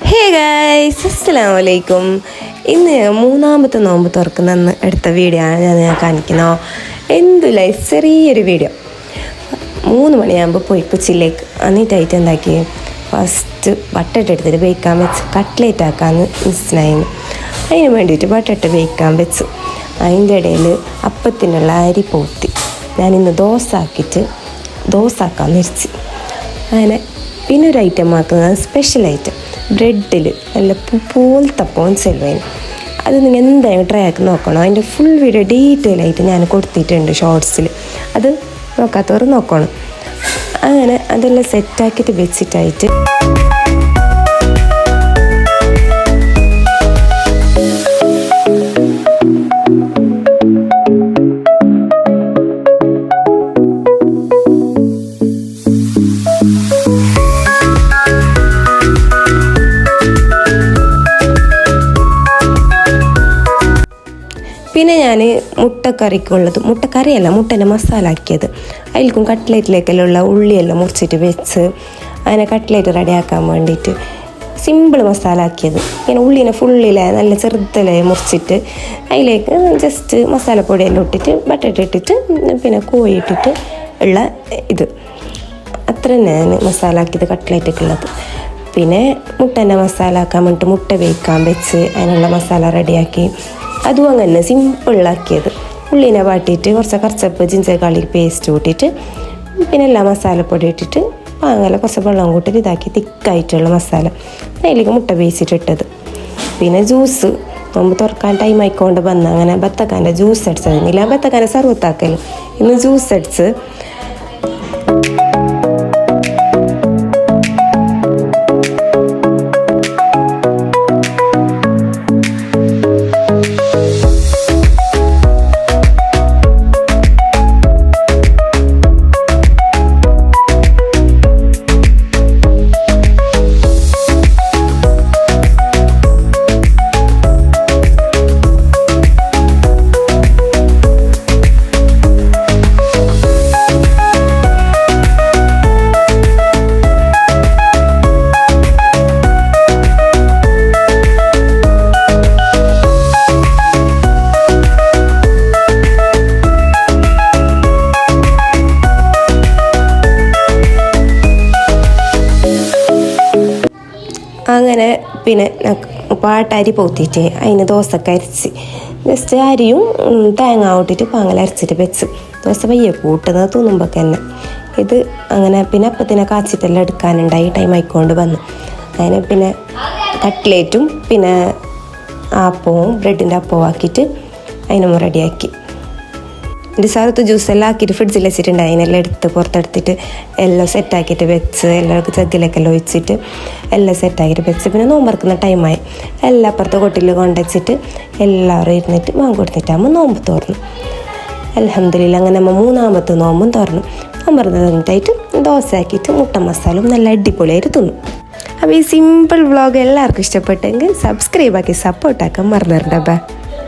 Hey guys, അസ്സലാമു അലൈക്കും. ഇന്ന് മൂന്നാമത്തെ നോമ്പ് തുറക്കുന്ന എടുത്ത വീഡിയോ ആണ് ഞാൻ കാണിക്കുന്നത്. എന്തുമില്ല, ചെറിയൊരു വീഡിയോ. 3 മണിയാകുമ്പോൾ പോയി കൊച്ചിയിലേക്ക് എന്നിട്ടായിട്ട് എന്താക്കി, ഫസ്റ്റ് ബട്ടറ്റ് എടുത്തിട്ട് വേവിക്കാൻ വെച്ച് കട്ട്ലേറ്റ് ആക്കാമെന്ന് മിസ്സിനായിരുന്നു. അതിന് വേണ്ടിയിട്ട് ബട്ടറ്റ് വേവിക്കാൻ വെച്ചു. അതിൻ്റെ ഇടയിൽ അപ്പത്തിനുള്ള അരി പോത്തി ഞാനിന്ന് ദോശ ആക്കാമെന്ന് വെച്ച്. അങ്ങനെ പിന്നെ ഒരു ഐറ്റം ആക്കുന്നത് സ്പെഷ്യൽ ഐറ്റം, ബ്രെഡിൽ നല്ല പോലത്തപ്പം സെൽവേന്. അത് നിങ്ങൾ എന്തായാലും ട്രൈ ആക്കി നോക്കണം. അതിൻ്റെ ഫുൾ വീഡിയോ ഡീറ്റെയിൽ ആയിട്ട് ഞാൻ കൊടുത്തിട്ടുണ്ട് ഷോർട്സിൽ. അത് നോക്കാത്തവർ നോക്കണം. അങ്ങനെ അതെല്ലാം സെറ്റാക്കിയിട്ട് വെച്ചിട്ടായിട്ട് പിന്നെ ഞാൻ മുട്ടേൻ്റെ മസാല ആക്കിയത് അതിലേക്കും കട്ട്ലേറ്റിലേക്കെല്ലാം ഉള്ളിയെല്ലാം മുറിച്ചിട്ട് വെച്ച് അങ്ങനെ കട്ട്ലേറ്റ് റെഡിയാക്കാൻ വേണ്ടിയിട്ട് സിമ്പിൾ മസാല ആക്കിയത്. ഇങ്ങനെ ഉള്ളിനെ ഫുള്ളിലെ നല്ല ചെറുതലെ മുറിച്ചിട്ട് അതിലേക്ക് ജസ്റ്റ് മസാലപ്പൊടിയെല്ലാം ഇട്ടിട്ട് ബട്ടറ്റ് ഇട്ടിട്ട് പിന്നെ കോഴി ഇട്ടിട്ട് ഉള്ള ഇത് അത്ര ഞാൻ മസാല ആക്കിയത് കട്ട്ലേറ്റൊക്കെയുള്ളത്. പിന്നെ മുട്ടേൻ്റെ മസാല ആക്കാൻ വേണ്ടിയിട്ട് മുട്ട വേവിക്കാൻ വെച്ച് അതിനുള്ള മസാല റെഡിയാക്കി. അതും അങ്ങനെ സിമ്പിളാക്കിയത്. ഉള്ളിനെ വാട്ടിയിട്ട് കുറച്ച് കറിച്ചപ്പ് ജിഞ്ചർ ഗാർലിക് പേസ്റ്റ് കൂട്ടിയിട്ട് പിന്നെ എല്ലാ മസാലപ്പൊടി ഇട്ടിട്ട് അങ്ങനെ കുറച്ച് വെള്ളം കൂട്ടിയിട്ട് ഇതാക്കി തിക്കായിട്ടുള്ള മസാല അതിലേക്ക് മുട്ട വേവിച്ചിട്ടിട്ടത്. പിന്നെ ജ്യൂസ് നോമ്പ് തുറക്കാൻ ടൈം ആയിക്കൊണ്ട് വന്ന് അങ്ങനെ ബത്തക്കാൻ്റെ ജ്യൂസ് അടിച്ചതില്ല, ബത്തക്കാൻ്റെ സർവത്താക്കലും ഇന്ന് ജ്യൂസ് അടിച്ച്. അങ്ങനെ പിന്നെ പാട്ടരി പോത്തിയിട്ട് അതിന് ദോശക്ക് അരച്ച് ജസ്റ്റ് അരിയും തേങ്ങ ഇട്ടിട്ട് പാങ്ങൽ അരച്ചിട്ട് വെച്ച് ദോശ പയ്യെ കൂട്ടുന്നത് തോന്നുമ്പോൾ തന്നെ ഇത് അങ്ങനെ. പിന്നെ അപ്പത്തിനെ കാച്ചിട്ടെല്ലാം എടുക്കാനുണ്ടായി, ടൈം ആയിക്കൊണ്ട് വന്നു. അങ്ങനെ പിന്നെ കട്ട്ലേറ്റും പിന്നെ അപ്പവും ബ്രെഡിൻ്റെ അപ്പവും ആക്കിയിട്ട് അതിനും റെഡിയാക്കി. എൻ്റെ സാറത്ത് ജ്യൂസെല്ലാം ആക്കിയിട്ട് ഫ്രിഡ്ജിൽ വെച്ചിട്ടുണ്ട്. അതിനെല്ലാം എടുത്ത് പുറത്തെടുത്തിട്ട് എല്ലാം സെറ്റാക്കിയിട്ട് വെച്ച് എല്ലാവർക്കും ചക്കിലേക്കെല്ലാം ഒഴിച്ചിട്ട് എല്ലാം സെറ്റാക്കിയിട്ട് വെച്ച് പിന്നെ നോമ്പറക്കുന്ന ടൈമായി എല്ലാം അപ്പുറത്തെ കൊട്ടിൽ കൊണ്ടുവച്ചിട്ട് എല്ലാവരും ഇരുന്നിട്ട് കൊടുത്തിട്ടാകുമ്പോൾ നോമ്പ് തുറന്നു. അൽഹംദുലില്ലാ അങ്ങനെ നമ്മൾ 3ാമത്തെ നോമ്പും തുറന്നു. നോമ്പറന്നിട്ടായിട്ട് ദോശ ആക്കിയിട്ട് മുട്ട മസാലയും നല്ല അടിപൊളിയായിട്ട് തിന്നു. അപ്പോൾ ഈ സിമ്പിൾ വ്ളോഗ് എല്ലാവർക്കും ഇഷ്ടപ്പെട്ടെങ്കിൽ സബ്സ്ക്രൈബ് ആക്കി സപ്പോർട്ടാക്കാൻ മറന്നിട്ടുണ്ടാ.